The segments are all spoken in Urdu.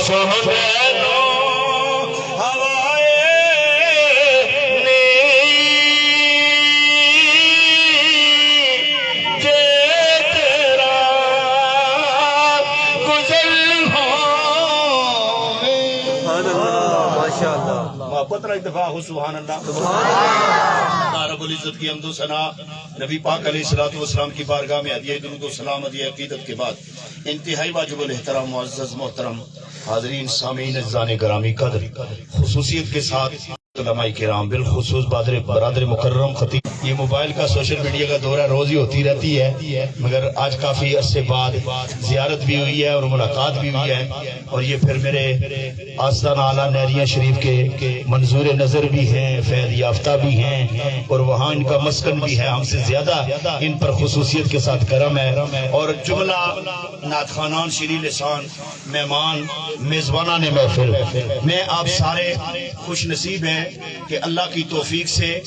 شہنو اتفاق ہو سبحان اللہ اللہ رب العزت کی حمد و ثنا نبی پاک علیہ الصلوۃ والسلام کی بارگاہ میں ہدیہ درود و سلام ہدیہ عقیدت کے بعد انتہائی واجب الاحترام معزز محترم حاضرین سامعین اعزان گرامی قدر خصوصیت کے ساتھ علماء کرام بالخصوص برادر مکرم خطیب یہ موبائل کا سوشل میڈیا کا دورہ روز ہی ہوتی رہتی ہے مگر آج کافی عرصے بعد زیارت بھی ہوئی ہے اور ملاقات بھی ہوئی ہے اور یہ پھر میرے آستانہ اعلیٰ نہریہ شریف کے منظور نظر بھی ہیں فیض یافتہ بھی ہیں اور وہاں ان کا مسکن بھی ہے ہم سے زیادہ ان پر خصوصیت کے ساتھ کرم ہے اور جملہ نعت خوانان شیریں لسان مہمان میزبانان محفل میں آپ سارے خوش نصیب ہیں کہ اللہ کی توفیق سے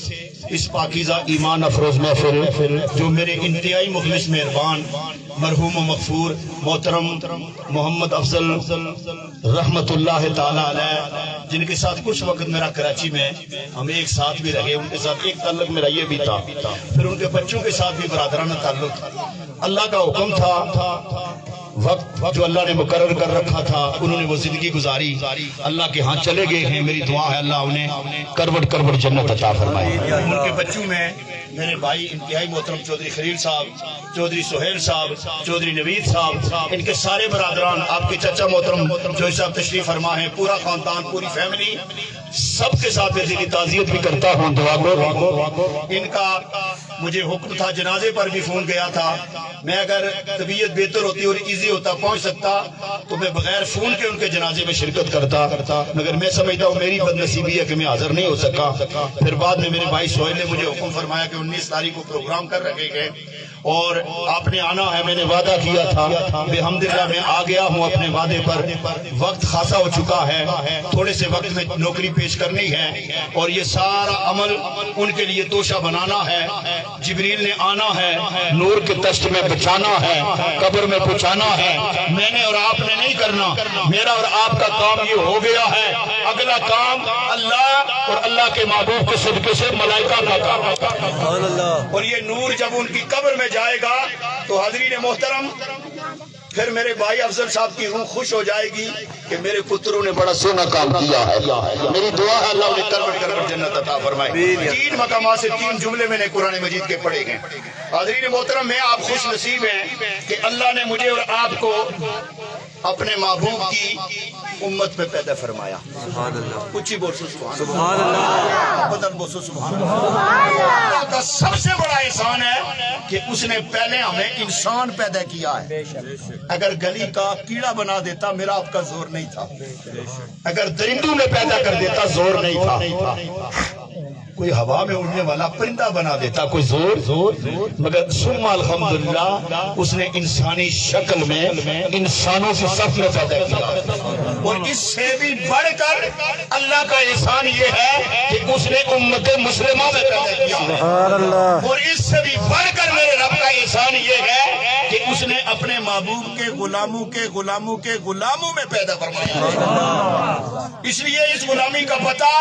اس پاکیزہ ایمان افروز محفل جو میرے انتہائی مخلص مہربان مرحوم و مغفور محترم محمد افضل رحمت اللہ تعالی علیہ جن کے ساتھ کچھ وقت میرا کراچی میں ہم ایک ساتھ بھی رہے ان کے ساتھ ایک تعلق میرا یہ بھی تھا پھر ان کے بچوں کے ساتھ بھی برادرانہ تعلق اللہ کا حکم تھا وقت جو اللہ نے مقرر کر رکھا تھا انہوں نے وہ زندگی گزاری اللہ کے ہاں چلے گئے ہیں میری دعا ہے اللہ انہیں کروڑ جنت عطا فرمائے ان کے بچوں میں میرے بھائی انتہائی محترم چودھری خلیل صاحب چودھری سہیل صاحب چودھری نوید صاحب ان کے سارے برادران آپ کے چچا محترم جوئی صاحب تشریف فرما ہیں پورا خاندان پوری فیملی سب کے ساتھ دلی تعزیت بھی کرتا ہوں دعا کو ان کا مجھے حکم تھا جنازے پر بھی فون گیا تھا میں اگر طبیعت بہتر ہوتی اور ایزی ہوتا پہنچ سکتا تو میں بغیر فون کے ان کے جنازے میں شرکت کرتا مگر میں سمجھتا ہوں میری بد نصیبی ہے کہ میں حاضر نہیں ہو سکا پھر بعد میں میرے بھائی سہیل نے مجھے حکم فرمایا کہ 19 تاریخ کو پروگرام کر رکھے گئے اور آپ نے آنا ہے میں نے وعدہ کیا تھا الحمدللہ میں آ گیا ہوں اپنے وعدے پر وقت خاصا ہو چکا ہے تھوڑے سے وقت میں نوکری پیش کرنی ہے اور یہ سارا عمل ان کے لیے توشہ بنانا ہے جبریل نے آنا ہے نور کے تشت میں بچانا ہے قبر میں پہنچانا ہے میں نے اور آپ نے نہیں کرنا میرا اور آپ کا کام یہ ہو گیا ہے اگلا کام اللہ اور اللہ کے محبوب کے صدقے سے ملائکہ کا کام اور یہ نور جب ان کی قبر میں جائے گا تو حاضرین محترم پھر میرے بھائی افضل صاحب کی روح خوش ہو جائے گی کہ میرے پتروں نے بڑا سونا کام کیا ہے میری دعا ہے اللہ انہیں کروڑ جنت عطا فرمائے 3 مقامات سے 3 جملے میں نے قرآن مجید کے پڑھے گئے حاضرین محترم میں آپ خوش نصیب ہیں کہ اللہ نے مجھے اور آپ کو اپنے محبوب کی امت پہ پیدا فرمایا سبحان اللہ کچھ ہی بول سو سبحان اللہ بدل بول سو سبحان اللہ اللہ کا سب سے بڑا احسان ہے کہ اس نے پہلے ہمیں انسان پیدا کیا ہے اگر گلی کا کیڑا بنا دیتا میرا آپ کا زور نہیں تھا اگر درندوں میں پیدا کر دیتا زور نہیں تھا کوئی ہوا میں اڑنے والا پرندہ بنا دیتا کوئی زور مگر ثم الحمدللہ اس نے انسانی شکل میں انسانوں سے صف میں پیدا کیا اور اس سے بھی بڑھ کر اللہ کا احسان یہ ہے کہ اس نے امت مسلمہ میں پیدا کیا اور اس سے بھی بڑھ کر میرے رب کا احسان یہ ہے کہ اس نے اپنے محبوب کے غلاموں میں پیدا فرمایا اس لیے اس غلامی کا پتہ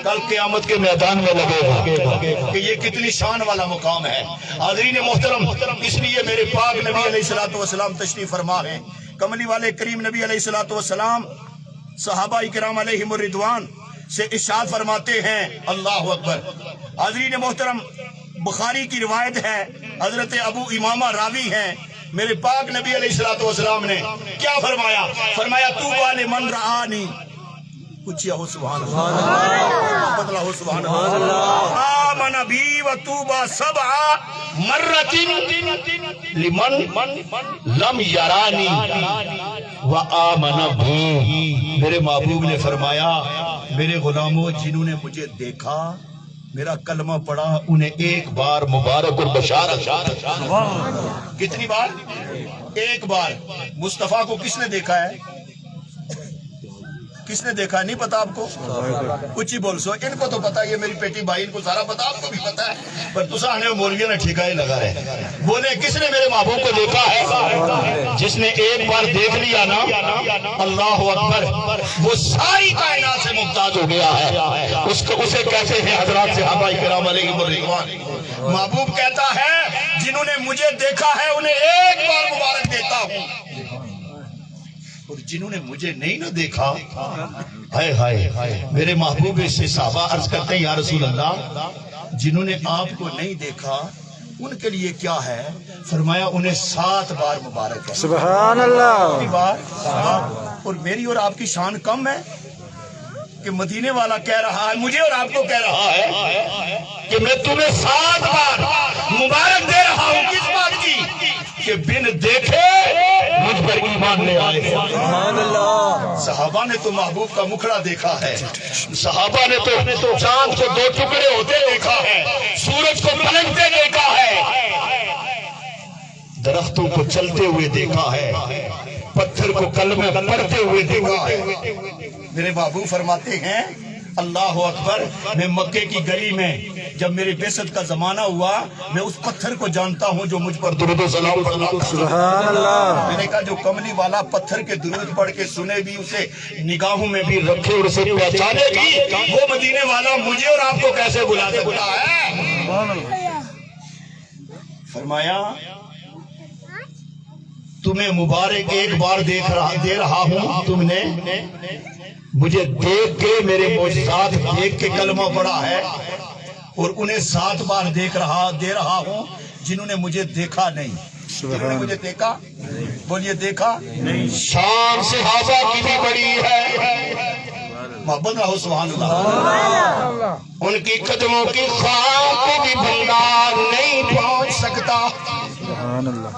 کل قیامت کے میدان میں لگے گا کہ یہ کتنی شان والا مقام ہے حاضرین محترم اس لیے میرے پاک نبی علیہ الصلوۃ والسلام تشریف فرما ہے کملی والے کریم نبی علیہ الصلوۃ والسلام صحابہ کرام علیہم الرضوان سے ارشاد فرماتے ہیں اللہ اکبر حاضرین محترم بخاری کی روایت ہے حضرت ابو امامہ راوی ہیں میرے پاک نبی علیہ الصلوۃ والسلام نے کیا فرمایا طوبی لمن رآنی کچھ ہو سبحان اللہ بدلا ہو سبحان اللہ آمن بی و طوبی 7 مرات لمن لم یرانی و آمن بی میرے محبوب نے فرمایا میرے غلاموں جنہوں نے مجھے دیکھا میرا کلمہ پڑھا انہیں ایک بار مبارک اور بشارت کتنی بار ایک بار مصطفیٰ کو کس نے دیکھا ہے کس نے دیکھا نہیں پتا آپ کو؟ کچھ ہی بول سو ان کو تو پتا ہے، یہ میری بیٹی بھائی ان کو سارا پتا، آپ کو بھی پتا ہے، پر تسا آنے مولوی نے ٹھیکا ہی لگا رہے۔ بولے کس نے میرے محبوب کو دیکھا ہے؟ جس نے ایک بار دیکھ لیا نا، اللہ اکبر، وہ ساری کائنات سے ممتاز ہو گیا ہے۔ اسے کہتے ہیں حضرات صحابہ کرام علیہم الرضوان، محبوب کہتا ہے جنہوں نے مجھے دیکھا ہے انہیں ایک بار مبارک دیتا ہوں، اور جنہوں نے مجھے نہیں نہ دیکھا، ہائے ہائے، میرے محبوب سے صحابہ عرض کرتے ہیں یا رسول اللہ جنہوں نے آپ کو نہیں دیکھا ان کے لیے کیا ہے؟ فرمایا انہیں 7 بار مبارک ہے۔ سبحان اللہ۔ کتنی بار؟ 7۔ اور میری اور آپ کی شان کم ہے کہ مدینے والا کہہ رہا ہے مجھے اور آپ کو کہہ رہا ہے کہ میں تمہیں 7 بار مبارک دے رہا ہوں، کس بات کی؟ کہ بن دیکھے مجھ پر ایمان لے آئے۔ سبحان اللہ۔ صحابہ نے تو محبوب کا مکھڑا دیکھا ہے، صحابہ نے تو چاند کو 2 ٹکڑے ہوتے دیکھا ہے، سورج کو پلٹتے دیکھا ہے، درختوں کو چلتے ہوئے دیکھا ہے، پتھر کو کلمہ پڑھتے ہوئے دیکھا ہے۔ میرے محبوب فرماتے ہیں اللہ اکبر، میں مکے کی گلی میں جب میری بعثت کا زمانہ ہوا میں اس پتھر کو جانتا ہوں جو مجھ پر درود و سلام پڑھتا تھا۔ سبحان اللہ۔ میں نے کہا جو کملی والا پتھر کے درود پڑھ کے سنے بھی، اسے نگاہوں میں بھی رکھے اور اسے پہچانے بھی، وہ مدینے والا مجھے اور آپ کو کیسے بلا سکتا ہے؟ فرمایا تمہیں مبارک ایک بار دے رہا ہوں، تم نے مجھے دیکھ کے میرے معجزات دیکھ کے کلمہ پڑھا ہے، اور انہیں 7 بار دے رہا ہوں جنہوں نے مجھے دیکھا نہیں۔ جنہوں نے مجھے دیکھا، بولیے دیکھا نہیں۔ شان صحابہ کی بھی بڑی ہے، محبت رہو سبحان اللہ۔ ان کی قدموں کی خاک پہ بھی بندہ نہیں پہنچ سکتا، سبحان اللہ۔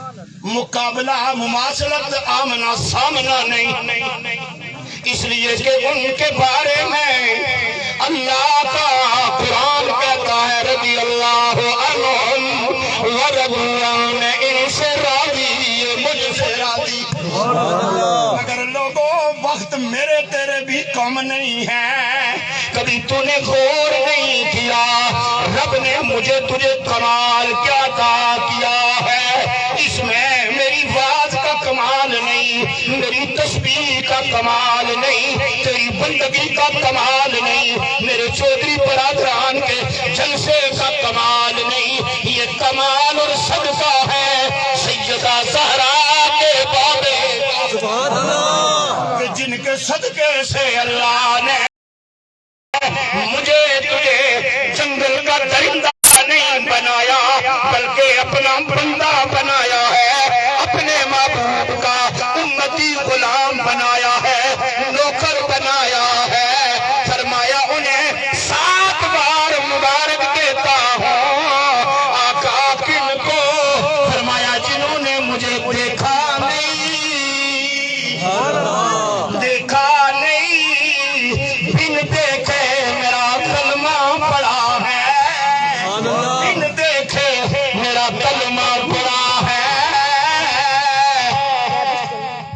مقابلہ مماثلت آمنا سامنا نہیں، اس لیے کہ ان کے بارے میں اللہ کا قرآن کہتا ہے رضی اللہ عنہم ورضوا عنہ، ان سے راضی یہ مجھ سے راضی۔ مگر لوگوں وقت میرے تیرے بھی کم نہیں ہے، کبھی تو نے غور نہیں کیا رب نے مجھے تجھے کمال کیا عطا کیا ہے، اس میں میری باز کا کمال نہیں، میری تسبیح کا کمال نہیں، تیری بندگی کا کمال نہیں، میرے چودھری برادران کے جلسے کا کمال نہیں، یہ کمال اور صدقہ ہے سیدہ زہرا کے بابے، سبحان اللہ۔ کہ جن کے صدقے سے اللہ نے مجھے تجھے جنگل کا درندہ نہیں بنایا بلکہ اپنا بندہ بنایا ہے، اپنے محبوب کا امتی غلام بنایا ہے، نوکر بنایا ہے۔ فرمایا انہیں 7 بار مبارک دیتا ہوں، آقا کن کو؟ فرمایا جنہوں نے مجھے دیکھا نہیں، دیکھا نہیں، بن دیکھے میرا کلمہ پڑا ہے، بن دیکھے میرا کلمہ پڑا ہے،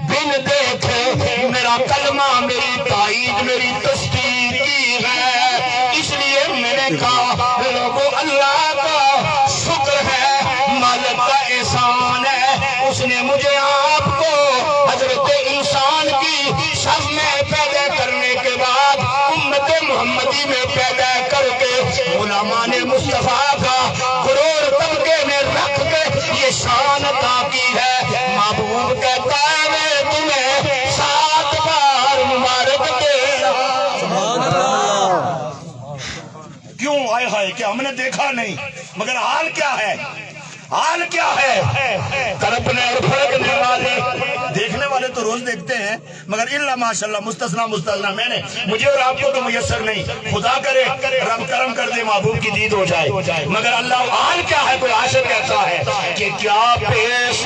بن دیکھے میرا کلمہ میری تائید میری تصدیق کی ہے۔ اس لیے میں نے کہا لوگوں اللہ کا شکر ہے، مالک کا احسان ہے، اس نے مجھے آپ کو حضرت انسان کی شب میں پیدا کرنے کے بعد امت محمدی میں پیدا کر کے غلامان مصطفیٰ کا غرور طبقے میں رکھ کے یہ شان عطا کی ہے۔ محبوب کہتا ہے میں تمہیں 7 بار مبارک دے رہا ہوں۔ کیوں آئے ہائے کہ ہم نے دیکھا نہیں، مگر حال کیا ہے؟ حال کیا ہے؟ تڑپنے اور پھڑکنے والے، دیکھنے والے تو روز دیکھتے ہیں مگر اللہ ماشاءاللہ مستثنا میں نے، مجھے اور آپ کو تو میسر نہیں، خدا کرے رب کرم کر دے محبوب کی دید ہو جائے، مگر اللہ حال کیا ہے؟ کوئی عاشق کہتا ہے کہ کیا پیش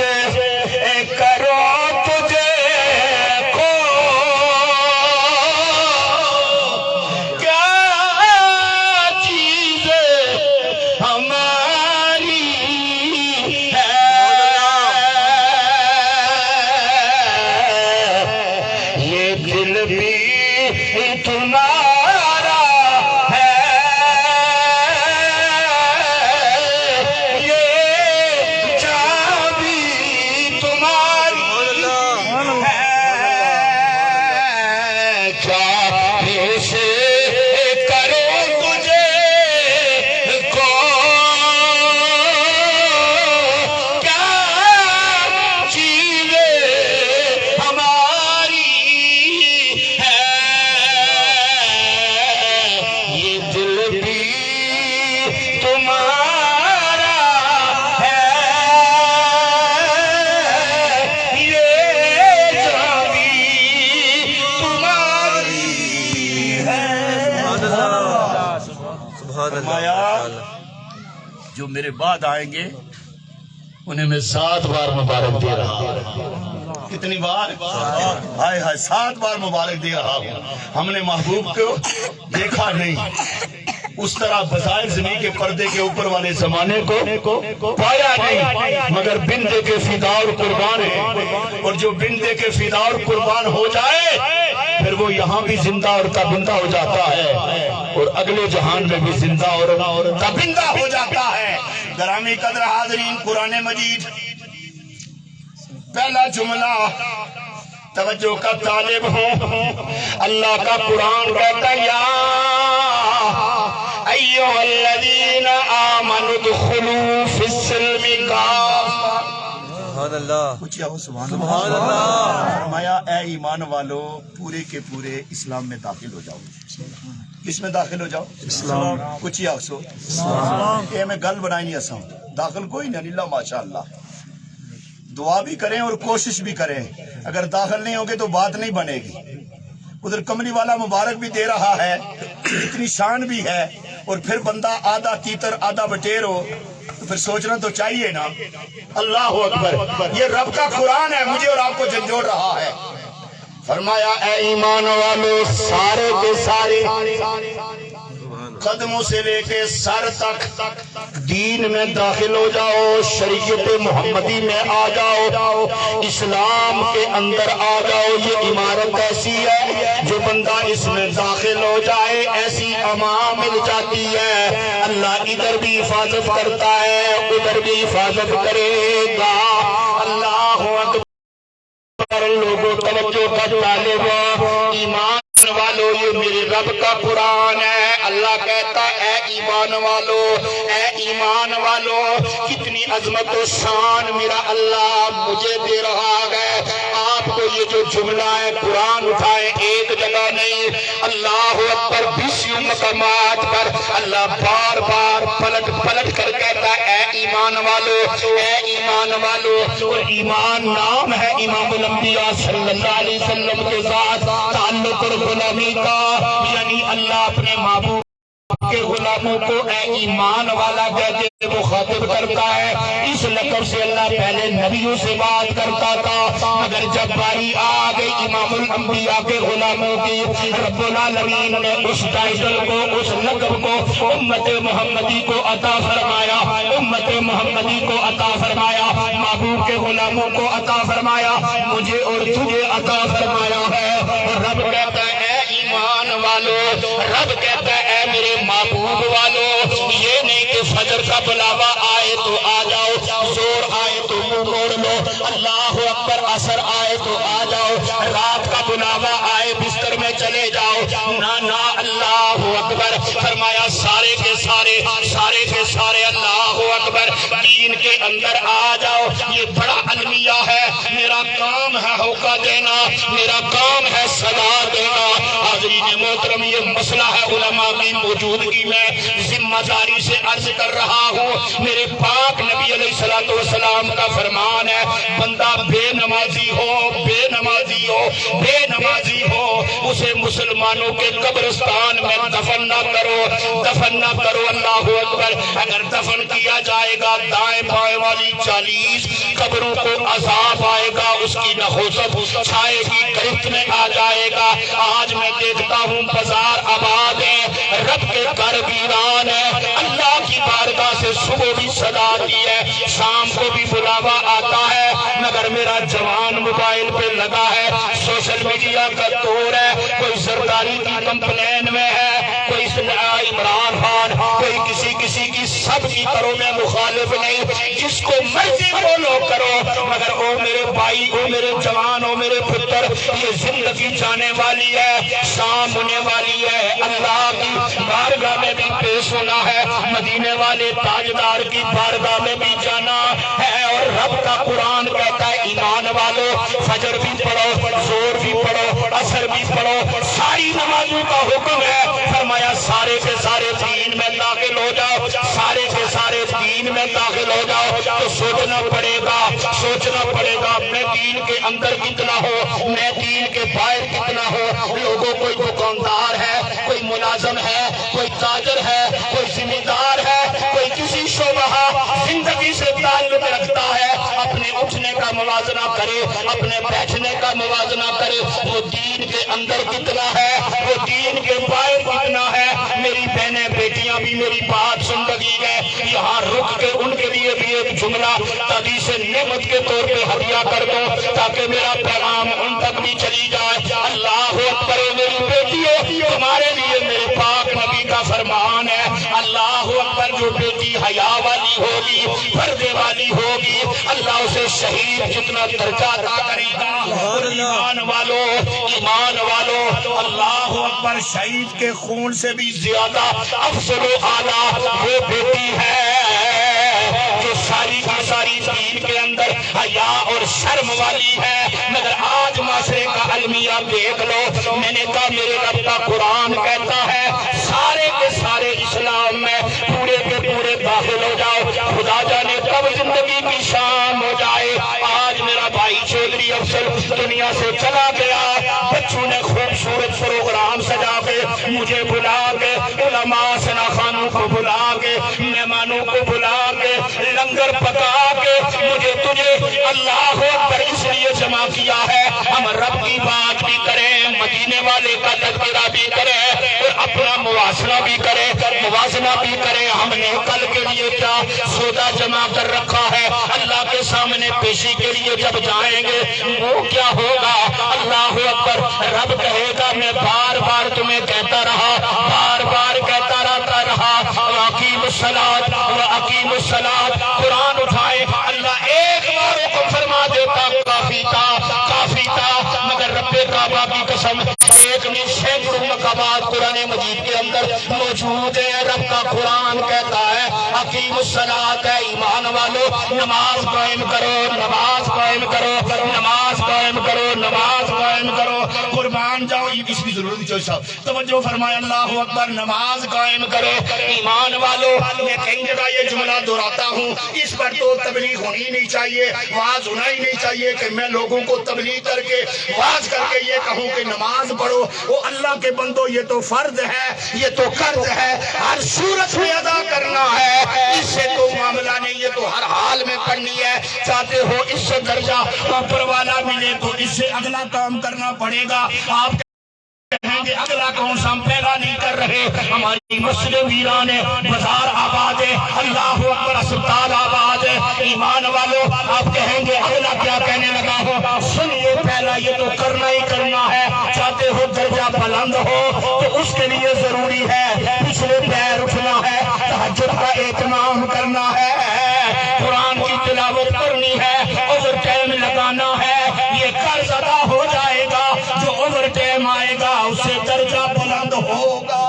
کرو تجھے کو، کیا چیزیں ہماری ہے، یہ دل بھی کیا پیش کروں تجھے کو کیا چیزیں ہماری ہے یہ دل بھی تمہارا ہے یہ جان بھی تمہاری ہے فرمایا جو میرے بعد آئیں گے انہیں میں 7 بار مبارک دے رہا ہوں. کتنی بار؟ ہائے ہائے 7 بار مبارک دے رہا ہوں. ہم نے محبوب کو دیکھا نہیں اس طرح بظاہر زمین کے پردے کے اوپر والے زمانے کو پایا نہیں مگر بن دے کے فدا اور قربان ہے اور جو بن دے کے فدا اور قربان ہو جائے پھر وہ یہاں بھی زندہ اور تابندہ ہو جاتا ہے اور اگلے جہان میں بھی زندہ اور تابندہ ہو جاتا ہے. گرامی قدر حاضرین قرآن مجید پہلا جملہ توجہ کا طالب ہوں اللہ کا قرآن کہتا ہے یا ایھا الذین آمنوا ادخلوا فی السلم کافہ. سبحان اللہ. سبحان اللہ. فرمایا اے ایمان والو پورے کے پورے اسلام میں داخل ہو جاؤ. کس میں داخل ہو جاؤ؟ اسلام. کچھ آسو یہ میں گل بنائی نہیں اساں داخل کوئی نہیں اللہ ماشاءاللہ دعا بھی کریں اور کوشش بھی کریں اگر داخل نہیں ہوگے تو بات نہیں بنے گی. ادھر کملی والا مبارک بھی دے رہا ہے اتنی شان بھی ہے اور پھر بندہ آدھا تیتر آدھا بٹیر ہو تو پھر سوچنا تو چاہیے نا. اللہ اکبر یہ رب کا قرآن ہے مجھے اور آپ کو جھنجھوڑ رہا ہے. فرمایا اے ایمان والو سارے کے سارے قدموں سے لے کے سر تک دین میں داخل ہو جاؤ شریعت محمدی میں آ جاؤ اسلام کے اندر آ جاؤ. یہ عمارت ایسی ہے جو بندہ اس میں داخل ہو جائے ایسی امان مل جاتی ہے. اللہ ادھر بھی حفاظت کرتا ہے ادھر بھی حفاظت کرے گا. اللہ اکبر. لوگوں توجہ کا طالب ایمان والو یہ میرے رب کا قرآن ہے. اللہ کہتا اے ایمان والو کتنی عظمت و شان میرا اللہ مجھے دے رہا ہے. آپ کو یہ جو جملہ ہے قرآن اٹھائے ایک جگہ نہیں اللہ اکبر 20 مقامات پر اللہ بار بار پلٹ کر کہتا اے ایمان والو اور ایمان نام ہے امام الانبیاء صلی اللہ علیہ وسلم کے ساتھ تعلق اور غلامی کا یعنی اللہ اپنے محبوب کے غلاموں کو اے ایمان والا کہتے مخاطب کرتا ہے. اس لقب سے اللہ پہلے نبیوں سے بات کرتا تھا مگر جب باری آ گئی امام الانبیاء کے غلاموں کی رب العالمین نے اس ٹائٹل کو اس لقب کو امت محمدی کو عطا فرمایا محبوب کے غلاموں کو عطا فرمایا مجھے اور تجھے عطا فرمایا ہے. رب کہتا ہے اے ایمان والو رب کہتا ہے اے میرے محبوب والو یہ نہیں کہ فجر کا بلاوا آئے تو آ جاؤ زور آئے تو منہ موڑ لو اللہ اکبر عصر آئے تو آ جاؤ رات کا بلاوا آئے بستر میں چلے جاؤ نہ اللہ اکبر. فرمایا سارے کے سارے اللہ اکبر دین کے اندر آ جاؤ. یہ بڑا المیہ ہے میرا کام ہے ہوکا دینا میرا کام ہے صدا دینا. حاضرین محترم یہ مسئلہ ہے علماء کی موجودگی میں ذمہ داری سے عرض کر رہا ہوں. میرے پاک نبی علیہ السلام کا فرمان ہے بندہ بے نمازی ہو اسے مسلمانوں کے قبرستان میں دفن نہ کرو. اللہ اکبر. اگر دفن کیا جائے گا دائیں بائیں والی 40 قبروں کو عذاب آئے گا اس کی نحوست چھائے گی گرفت میں آ جائے گا. آج میں دیکھتا ہوں بازار آباد ہے رب کے گھر ویران ہے اللہ کی بارگاہ سے صبح بھی صدا آتی ہے شام کو بھی بلاوا آتا ہے مگر میرا جوان موبائل پہ لگا ہے سوشل میڈیا کا دور ہے کوئی زرداری کی کمپلین میں ہے کوئی عمران خان کوئی کسی کی سب کی کرو میں مخالف نہیں، جس کو مرضی فالو کرو، مگر او میرے بھائی، او میرے جوان، او میرے پتر، یہ زندگی جانے والی ہے، شام ہونے والی ہے، اللہ کی بارگاہ میں بھی پیش ہونا ہے، مدینے والے تاجدار کی بارگاہ میں بھی جانا ہے، اور رب کا قرآن کہتا ہے ایمان والو فجر بھی پڑھو، زور بھی پڑھو، عصر بھی پڑھو، ساری نمازوں کا حکم ہے، فرمایا سارے کے سارے دین میں داخل ہو جاؤ، سارے کے سارے دین میں داخل ہو جاؤ، تو سوچنا پڑے گا میں دین کے اندر کتنا ہو، میں دین کے باہر کتنا ہو، لوگوں کوئی دکاندار ہے، کوئی ملازم ہے، کوئی تاجر ہے، کوئی ذمہ دار ہے، کوئی کسی شعبہ زندگی سے تعلق رکھتا ہے، اپنے اٹھنے کا موازنہ کرے، اپنے بیٹھنے کا موازنہ کرے، وہ دین کے اندر کتنا ہے، وہ دین کے باہر کتنا ہے۔ میری بہنیں بیٹیاں بھی میری بات سن رہی ہیں، یہاں رک کے ان کے لیے بھی ایک جملہ حدیث نعمت کے طور پہ ہدیہ کر دو تاکہ میرا پیغام ان تک بھی چلی جائے۔ اللہ اکبر، میری بیٹیوں تمہارے لیے میرے پاک نبی کا فرمان ہے، اللہ اکبر، جو بیٹی حیا والی ہوگی، پردے والی ہوگی، اللہ اسے شہید جتنا درجہ عطا کرے گا۔ ایمان والو، اللہ اکبر، شہید کے خون سے بھی زیادہ افضل و اعلیٰ وہ بیٹی ہے جو ساری کی ساری دین کے اندر حیا اور شرم والی ہے۔ مگر آج معاشرے کا المیہ دیکھ لو، میں نے کہا میرے رب کا قرآن کہتا ہے سارے کے سارے اسلام میں پورے کے پورے داخل ہو جاؤ، خدا جانے کب زندگی کی شام ہو جائے۔ آج میرا بھائی چودھری افضل دنیا سے چلا گیا، بچوں نے خوبصورت پروگرام سجا کے مجھے بلا کے، علماء سناخانوں کو بلا کے، مہمانوں کو بلا کے، لنگر پکا کے مجھے تجھے اللہ اکبر اس لیے جمع کیا ہے ہم رب کی بات بھی کریں، مدینے والے کا تذکرہ بھی کریں، اور اپنا موازنہ بھی کریں۔ ہم نے کل کے لیے کیا سودا جمع کر رکھا ہے، اللہ کے سامنے پیشی کے لیے جب جائیں گے وہ کیا ہوگا؟ اللہ اکبر، رب کہے گا میں بار بار تمہیں کہتا رہا، بار بار کہتا رہا، وَأَقِیمُوا الصَّلَاةَ وَأَقِیمُوا الصَّلَاةَ، قرآن اٹھائے، اللہ ایک بار کو فرما دیتا کافی تھا، مگر رب کعبہ کی قسم ایک نہیں سینکڑوں مقامات قرآن مجید کے اندر موجود ہے۔ رب کا قرآن کہتا ہے اقیم الصلاۃ، ایمان والو نماز قائم کرو، نماز قائم کرو، نماز قائم کرو، نماز قائم کرو، قربان جاؤ۔ اس کی ضرورت نہیں صاحب، توجہ فرمائے، اللہ اکبر، نماز قائم کرو۔ ایمان والو، میں کئی جگہ یہ جملہ دہراتا ہوں، اس پر تو تبلیغ ہونی نہیں چاہیے، واز ہونا ہی نہیں چاہیے کہ میں لوگوں کو تبلیغ کر کے واز کر کے یہ کہوں کہ نماز پڑھو۔ وہ اللہ کے بندو، یہ تو فرض ہے، یہ تو قرض ہے، ہر صورت میں ادا کرنا ہے، اس سے تو معاملہ نہیں، یہ تو ہر حال میں پڑھنی ہے۔ چاہتے ہو اس سے درجہ اوپر والا ملے تو اس سے اگلا کام کرنا پڑے گا۔ آپ کہیں گے اگلا کون سا، ہم پہلا نہیں کر رہے، ہماری مسجد ویران ہے، بازار آباد ہے، اللہ اکبر، اسپتال آباد ہے۔ ایمان والو، آپ کہیں گے اگلا کیا کہنے لگا ہو، سنیے، پہلا یہ تو کرنا ہی کرنا ہے۔ چاہتے ہو درجہ بلند ہو تو اس کے لیے ضروری ہے پچھلے پیر اٹھنا ہے، تہجد کا اہتمام کرنا ہے، قرآن کی تلاوت کرنی ہے، اوور ٹائم لگانا ہے، یہ قرض ادا ہو جائے گا، جو اوور ٹائم آئے گا اس سے درجہ بلند ہوگا۔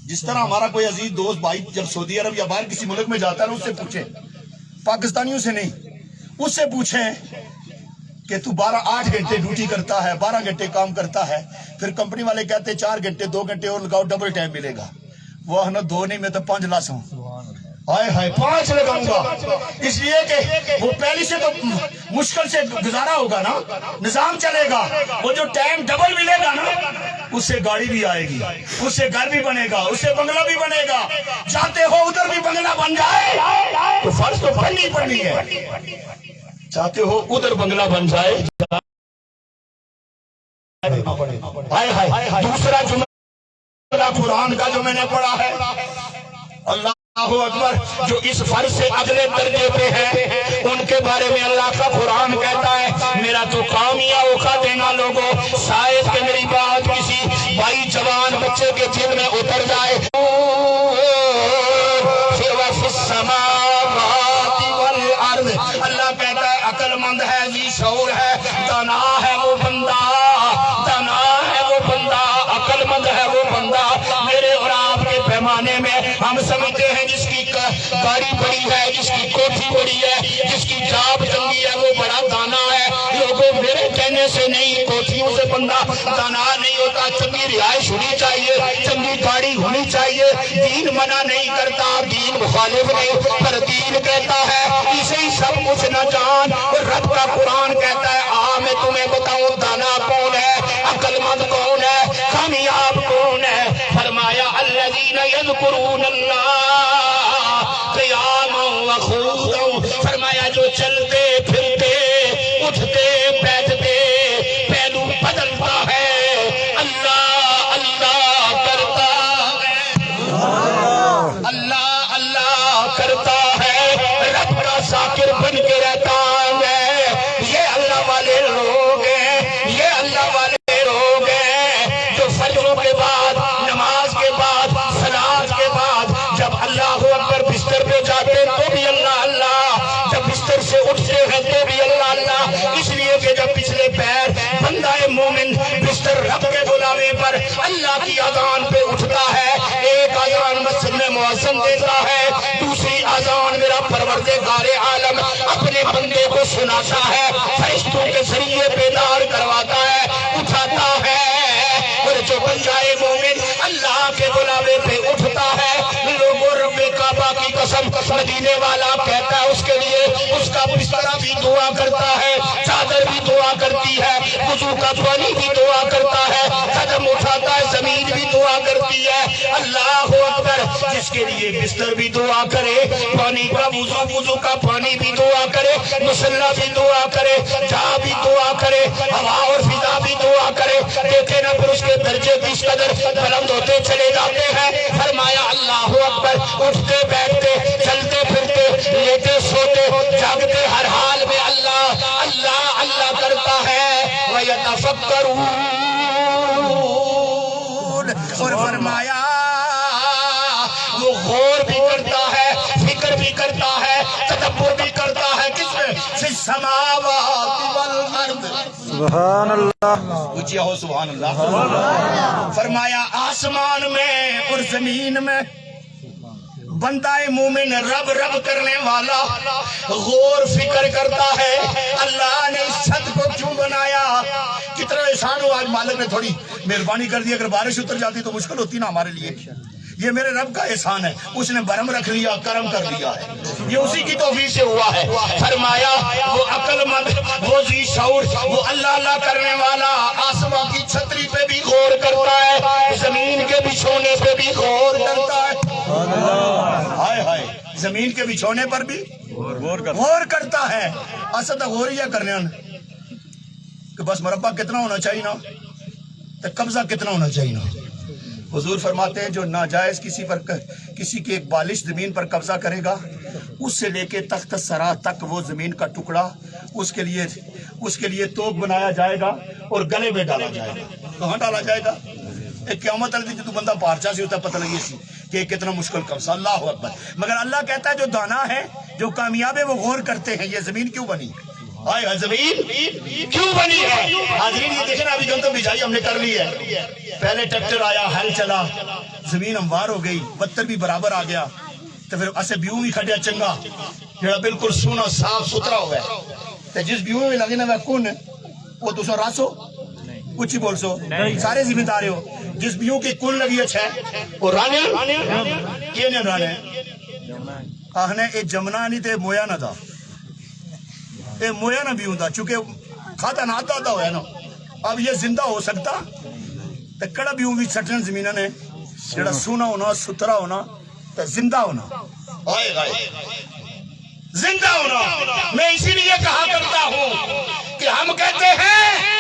جس طرح ہمارا کوئی عزیز دوست بھائی جب سعودی عرب یا باہر کسی ملک میں جاتا ہے اس سے پوچھیں، پاکستانیوں سے نہیں، اس سے پوچھیں کہ تو 8 گھنٹے ڈیوٹی کرتا ہے، 12 گھنٹے کام کرتا ہے، پھر کمپنی والے کہتے ہیں 4 گھنٹے 2 گھنٹے اور لگاؤ، ڈبل ٹائم ملے گا۔ وہ نہ 2 نہیں، میں تو 5 لاس ہوں، ہائے ہائے 5 لگاؤں گا، اس لیے کہ وہ پہلی سے تو مشکل سے گزارا ہوگا نا، نظام چلے گا، وہ جو ٹائم ڈبل ملے گا نا، اس سے گاڑی بھی آئے گی، اس سے گھر بھی بنے گا، اس سے بنگلہ بھی بنے گا۔ چاہتے ہو ادھر بھی بنگلہ بن جائے تو فرض تو پڑھنی ہے، چاہتے ہو ادھر بنگلہ بن جائے۔ دوسرا جملہ قرآن کا جو میں نے پڑھا ہے، اللہ اکبر، جو اس فرض سے اگلے درجے پہ ہیں ان کے بارے میں اللہ کا قرآن کہتا ہے میرا تو کام ہی اوقا دینا لوگوں، شاید کہ میری بات کسی بھائی جوان بچے کے دل میں اتر جائے سمجھتے ہیں جس کی گاڑی بڑی ہے، جس کی کوٹھی بڑی ہے، جس کی جاب چنگی ہے، وہ بڑا دانا ہے۔ لوگوں میرے کہنے سے نہیں، کوٹھیوں سے بندہ دانا نہیں ہوتا۔ چنگی رہائش ہونی چاہیے، چنگی گاڑی ہونی چاہیے۔ دین منع نہیں کرتا، دین مخالف نہیں، پر دین کہتا ہے اسے ہی سب کچھ نہ جان۔ اور رب کا قرآن کہتا ہے میں تمہیں بتاؤں دانا کون ہے، عقل مند کون ہے، کامیاب کون ہے۔ فرمایا الذین یذکرون اللہ قیاما وقعودا، فرمایا جو چلتے پھرتے اٹھتے بیٹھتے پہلو بدلتا ہے، اللہ اللہ کرتا ہے، اللہ اللہ کرتا ہے، رب کا ذاکر بن کے رہتا ہے۔ یہ اللہ والے لوگ ہیں، یہ اللہ والے لوگ ہیں جو فجروں کے بعد، نماز کے بعد، صلاۃ کے بعد جب اللہ اکبر بستر پہ جاتے تو بھی اللہ اللہ، جب بستر سے اٹھتے ہیں تو بھی اللہ اللہ، اس لیے کہ جب پچھلے پیر بندہ مومن بستر رب کے بلاوے پر اللہ کی اذان پہ اٹھتا ہے، ایک اذان مسجد میں مؤذن دیتا ہے، دوسری اذان میرا پروردگار عالم اپنے بندے کو سناتا ہے، فرشتوں کے ذریعے بیدار کرواتا ہے، اٹھاتا ہے۔ اور جو بن جائے مومن اللہ کے بلاوے پہ اٹھتا ہے، لوگوں رب کعبہ کی قسم مدینے والا کہتا ہے اس کے لیے اس کا بستر بھی دعا کرتا ہے، چادر بھی دعا کرتی ہے، وضو کا پانی بھی دعا کرتا ہے، قدم اٹھاتا ہے زمین بھی دعا کرتی ہے۔ اللہ اکبر، جس کے لیے بستر بھی دعا کرے، پانی کا وضو کا پانی بھی دعا کرے، مصلی بھی دعا کرے، جہاں بھی دعا کرے، ہوا اور فضا بھی دعا کرے، دیکھے نا پھر اس کے درجے کس قدر بلند ہوتے چلے جاتے ہیں۔ فرمایا اللہ اکبر، اٹھتے بیٹھتے چلتے پھرتے لیٹے سوتے جاگتے ہر حال میں اللہ اللہ اللہ کرتا ہے۔ وَيَتَفَكَّرُونَ، اور فرمایا وہ غور بھی کرتا ہے، فکر بھی کرتا ہے، تدبر بھی کرتا ہے، کس میں؟ فی السماوات والارض، سبحان اللہ، اونچیا ہو سبحان اللہ۔ فرمایا آسمان میں اور زمین میں بندہ مومن رب رب کرنے والا غور فکر کرتا ہے، اللہ نے اس چھت کو کیوں بنایا، کتنا احسان ہو آج مالک نے تھوڑی مہربانی کر دی، اگر بارش اتر جاتی تو مشکل ہوتی نا ہمارے لیے۔ یہ میرے رب کا احسان ہے، اس نے برہم رکھ لیا، کرم کر دیا ہے، یہ اسی کی توفیق سے ہوا ہے۔ فرمایا وہ عقل مند، وہ ذی شعور، وہ اللہ اللہ کرنے والا آسمان کی چھتری پہ بھی غور کرتا ہے، زمین کے بچھونے پہ بھی غور کرتا ہے، ہائے ہائے، زمین کے بچھونے پر بھی غور کرتا ہے۔ اصل غور یہ کرنے کہ بس مربع کتنا ہونا چاہیے نا، تو قبضہ کتنا ہونا چاہیے نا۔ حضور فرماتے ہیں جو ناجائز کسی کے ایک بالش زمین پر قبضہ کرے گا، اس سے لے کے تخت سرا تک وہ زمین کا ٹکڑا اس کے لیے توپ بنایا جائے گا اور گلے میں ڈالا جائے گا۔ کہاں ڈالا جائے گا؟ ایک قیامت والی دن جو بندہ پارچا سے ہوتا ہے، پتہ لگی سی کہ کتنا مشکل قبضہ۔ اللہ اکبر۔ مگر اللہ کہتا ہے جو دانا ہے، جو کامیاب ہے، وہ غور کرتے ہیں یہ زمین کیوں بنی، آئے زمین کیوں بنی ہے۔ حاضرین یہ دیکھیں ابھی گندم بجائی ہم نے کر لی ہے، پہلے ٹریکٹر آیا، ہل چلا، زمین ہموار ہو گئی، پتھر بھی برابر آ گیا، تو پھر اسے بیوں بھی کھڑیا چنگا جڑا بالکل سونا صاف ستھرا ہوا ہے، تو جس بیوں میں لگے نا وہ کون وہ تو سو راسو کچھ ہی بول سو سارے ذمہ دار ہو، جس بیوں کی کن لگی اچھا ہے وہ رانے یہ نہیں رانے آہنے اے جمنا نہیں تے مویا نہ تھا، اے مویا نہ بیوں تھا، چونکہ کھاتا نہ آتا ہوا ہے نا، اب یہ زندہ ہو سکتا تو کڑا بیوں بھی سٹن زمینہ نے جڑا سونا ہونا ستھرا ہونا تو زندہ ہونا، آئے گائے زندہ ہونا۔ میں اسی لیے کہا کرتا ہوں کہ ہم کہتے ہیں